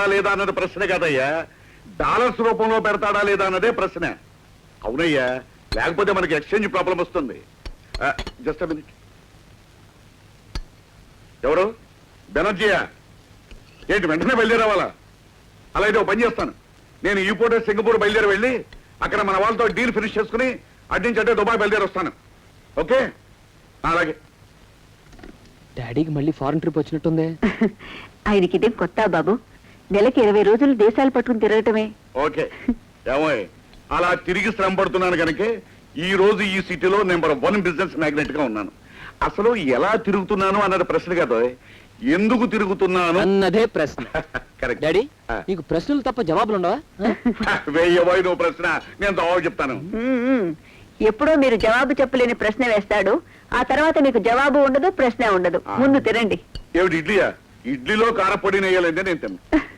లేదా అన్నది ప్రశ్న కదయ్యా, డాలర్స్ రూపంలో పెడతాడా లేదా అన్నదే ప్రశ్న. అవునయ్యా, లేకపోతే మనకి ఎక్స్చేంజ్ ప్రాబ్లం వస్తుంది. Just minute. ఎవరు? బెనర్జీయా? ఏంటి వెంటనే బయలుదేరావాలా? అలా అయితే ఓ పని చేస్తాను, నేను ఈ పూట సింగపూర్ బయలుదేరి వెళ్ళి అక్కడ మన వాళ్ళతో డీల్ ఫినిష్ చేసుకుని అడ్డించి అంటే దుబాయ్ బయలుదేరి వస్తాను. ఓకే, అలాగే. డాడీకి మళ్ళీ ఫారెన్ ట్రిప్ వచ్చినట్టుందే. ఆయనకి ఇదే కొత్త బాబు, నెలకి 20 రోజులు దేశాలు పట్టుకుని తిరగటమే. ఓకే ఏమో, అలా తిరిగి శ్రమ పడుతున్నాను కనుక ఈ రోజు ఈ సిటీలో #1 బిజినెస్ మ్యాగ్నెట్ గా ఉన్నాను. అసలు ఎలా తిరుగుతున్నాను అన్నది ప్రశ్న కదా, ఎందుకు తిరుగుతున్నాను అన్నదే ప్రశ్న. కరెక్ట్. డాడీ, నీకు ప్రశ్నలు తప్ప జవాబులు ఉండవా? వేయబోయి నువ్వు ప్రశ్న, నేను జవాబు చెప్తాను. ఎప్పుడో మీరు జవాబు చెప్పలేని ప్రశ్న వేస్తాడు, ఆ తర్వాత మీకు జవాబు ఉండదు, ప్రశ్న ఉండదు. ముందు తినండి. ఏమిటి ఇడ్లీయా? ఇడ్లీలో కారపొడి నెయ్యాలంటే నేను తిన్నాను.